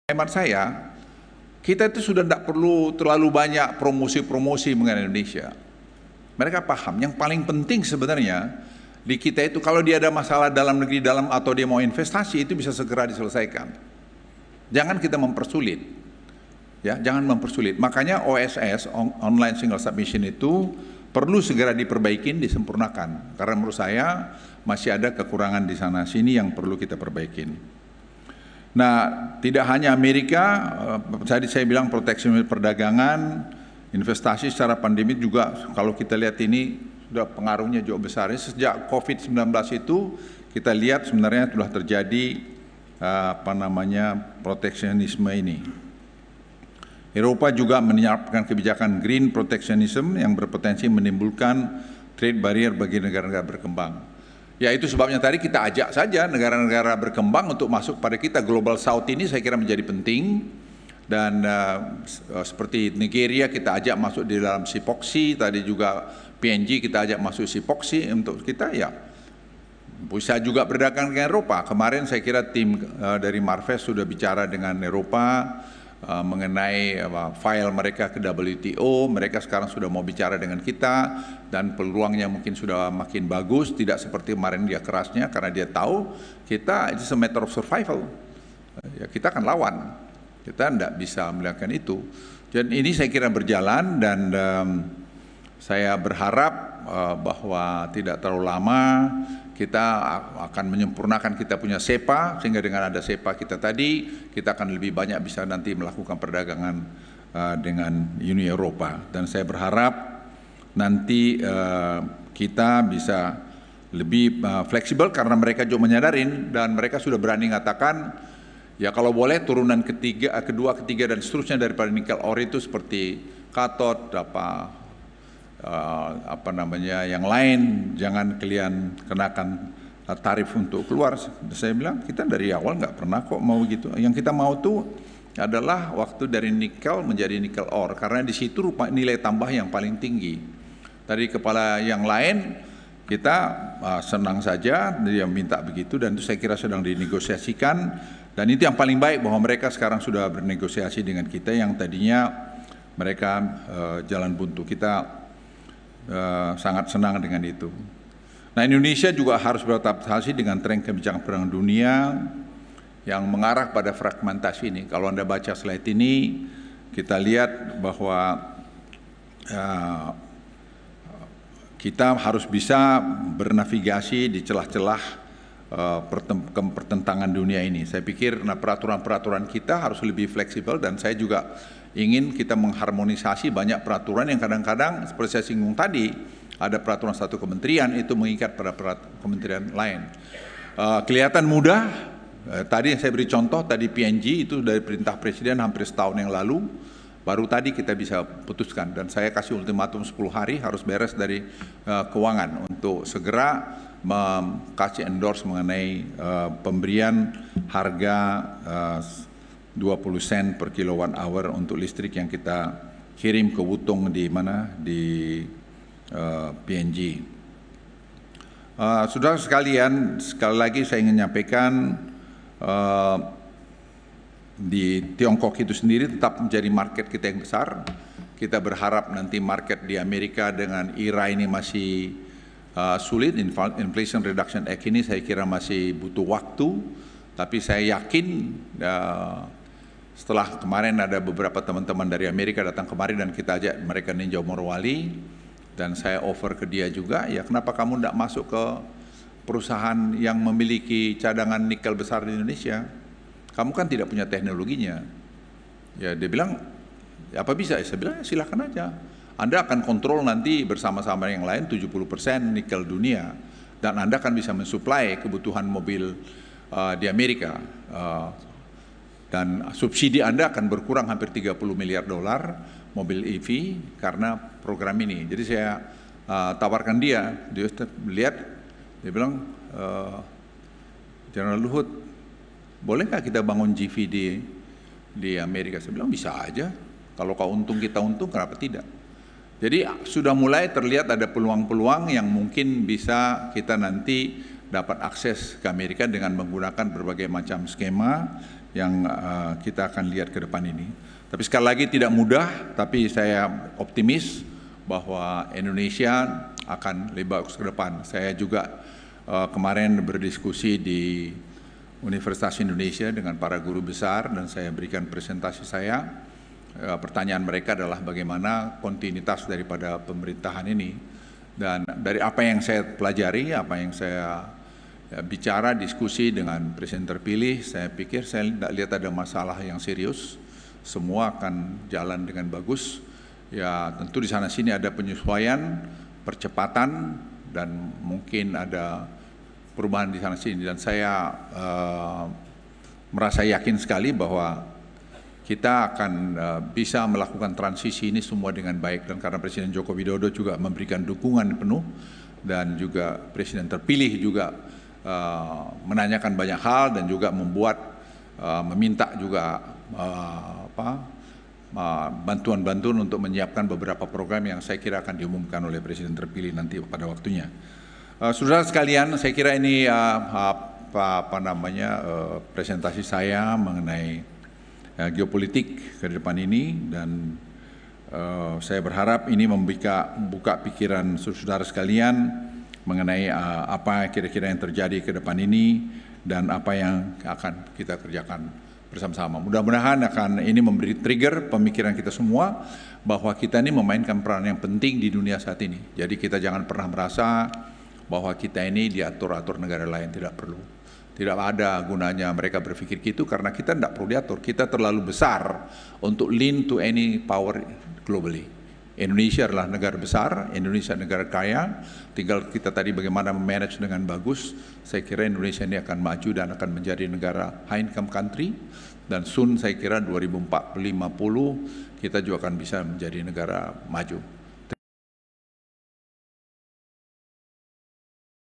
Hemat saya, kita itu sudah tidak perlu terlalu banyak promosi-promosi mengenai Indonesia. Mereka paham, yang paling penting sebenarnya di kita itu kalau dia ada masalah dalam negeri atau dia mau investasi itu bisa segera diselesaikan. Jangan kita mempersulit, ya, jangan mempersulit. Makanya OSS (Online Single Submission) itu perlu segera diperbaiki, disempurnakan. Karena menurut saya masih ada kekurangan di sana sini yang perlu kita perbaikin. Nah, tidak hanya Amerika, tadi saya bilang proteksi perdagangan, investasi secara pandemi juga kalau kita lihat ini sudah pengaruhnya jauh besar. Sejak COVID-19 itu kita lihat sebenarnya sudah terjadi proteksionisme ini. Eropa juga menyiapkan kebijakan green protectionism yang berpotensi menimbulkan trade barrier bagi negara-negara berkembang. Ya, itu sebabnya tadi kita ajak saja negara-negara berkembang untuk masuk pada kita. Global South ini saya kira menjadi penting, dan seperti Nigeria kita ajak masuk di dalam SIPOXI, tadi juga PNG kita ajak masuk SIPOXI untuk kita, ya bisa juga berdagang dengan Eropa. Kemarin saya kira tim dari Marves sudah bicara dengan Eropa mengenai file mereka ke WTO. Mereka sekarang sudah mau bicara dengan kita dan peluangnya mungkin sudah makin bagus, tidak seperti kemarin dia kerasnya karena dia tahu kita it's a matter of survival. Ya, kita akan lawan, kita tidak bisa melakukan itu. Dan ini saya kira berjalan, dan saya berharap bahwa tidak terlalu lama kita akan menyempurnakan kita punya SEPA, sehingga dengan ada SEPA kita tadi, kita akan lebih banyak bisa nanti melakukan perdagangan dengan Uni Eropa. Dan saya berharap nanti kita bisa lebih fleksibel karena mereka juga menyadarin dan mereka sudah berani mengatakan, ya kalau boleh turunan kedua, ketiga dan seterusnya daripada nikel ore itu seperti katot, yang lain, jangan kalian kenakan tarif untuk keluar. Saya bilang kita dari awal nggak pernah kok mau gitu. Yang kita mau tuh adalah waktu dari nikel menjadi nikel ore, karena di situ nilai tambah yang paling tinggi. Tadi kepala yang lain kita senang saja dia minta begitu, dan itu saya kira sedang dinegosiasikan, dan itu yang paling baik bahwa mereka sekarang sudah bernegosiasi dengan kita yang tadinya mereka jalan buntu. Kita sangat senang dengan itu. Nah, Indonesia juga harus beradaptasi dengan tren kebijakan perdagangan dunia yang mengarah pada fragmentasi ini. Kalau Anda baca slide ini, kita lihat bahwa kita harus bisa bernavigasi di celah-celah pertentangan dunia ini. Saya pikir peraturan-peraturan kita harus lebih fleksibel, dan saya juga ingin kita mengharmonisasi banyak peraturan yang kadang-kadang seperti saya singgung tadi, ada peraturan satu kementerian itu mengikat pada kementerian lain. Kelihatan mudah, tadi saya beri contoh, tadi PNG itu dari perintah Presiden hampir setahun yang lalu, baru tadi kita bisa putuskan, dan saya kasih ultimatum 10 hari harus beres dari keuangan untuk segera kasih endorse mengenai pemberian harga 20 sen per kilowatt hour untuk listrik yang kita kirim ke Wutung di PNG. Saudara sekalian, sekali lagi saya ingin menyampaikan di Tiongkok itu sendiri tetap menjadi market kita yang besar. Kita berharap nanti market di Amerika dengan IRA ini masih sulit. Inflation Reduction Act ini saya kira masih butuh waktu, tapi saya yakin setelah kemarin ada beberapa teman-teman dari Amerika datang kemari dan kita ajak mereka ninjau Morowali, dan saya offer ke dia juga, ya kenapa kamu tidak masuk ke perusahaan yang memiliki cadangan nikel besar di Indonesia? Kamu kan tidak punya teknologinya. Ya, dia bilang, ya, apa bisa? Saya bilang, ya, silakan aja. Anda akan kontrol nanti bersama-sama yang lain 70% nikel dunia, dan Anda akan bisa mensuplai kebutuhan mobil di Amerika. Dan subsidi Anda akan berkurang hampir 30 miliar dolar mobil EV karena program ini. Jadi saya tawarkan dia lihat, dia bilang, General Luhut, boleh nggak kita bangun GV di Amerika? Saya bilang bisa aja, kalau kau untung kita untung, kenapa tidak? Jadi sudah mulai terlihat ada peluang-peluang yang mungkin bisa kita nanti dapat akses ke Amerika dengan menggunakan berbagai macam skema yang kita akan lihat ke depan ini. Tapi sekali lagi tidak mudah, tapi saya optimis bahwa Indonesia akan lebih bagus ke depan. Saya juga kemarin berdiskusi di Universitas Indonesia dengan para guru besar dan saya berikan presentasi saya. Pertanyaan mereka adalah bagaimana kontinuitas daripada pemerintahan ini. Dan dari apa yang saya pelajari, apa yang saya bicara, diskusi dengan Presiden terpilih, saya pikir saya tidak lihat ada masalah yang serius. Semua akan jalan dengan bagus. Ya tentu di sana sini ada penyesuaian, percepatan, dan mungkin ada perubahan di sana sini. Dan saya merasa yakin sekali bahwa kita akan bisa melakukan transisi ini semua dengan baik. Dan karena Presiden Joko Widodo juga memberikan dukungan penuh dan juga Presiden terpilih juga menanyakan banyak hal dan juga meminta juga bantuan-bantuan untuk menyiapkan beberapa program yang saya kira akan diumumkan oleh Presiden terpilih nanti pada waktunya. Saudara sekalian, saya kira ini presentasi saya mengenai geopolitik ke depan ini, dan saya berharap ini membuka pikiran saudara sekalian mengenai apa kira-kira yang terjadi ke depan ini dan apa yang akan kita kerjakan bersama-sama. Mudah-mudahan ini memberi trigger pemikiran kita semua bahwa kita ini memainkan peran yang penting di dunia saat ini. Jadi kita jangan pernah merasa bahwa kita ini diatur-atur negara lain, tidak perlu. Tidak ada gunanya mereka berpikir gitu karena kita tidak perlu diatur. Kita terlalu besar untuk lean to any power globally. Indonesia adalah negara besar, Indonesia negara kaya. Tinggal kita tadi bagaimana memanage dengan bagus. Saya kira Indonesia ini akan maju dan akan menjadi negara high income country. Dan soon saya kira 2050 kita juga akan bisa menjadi negara maju.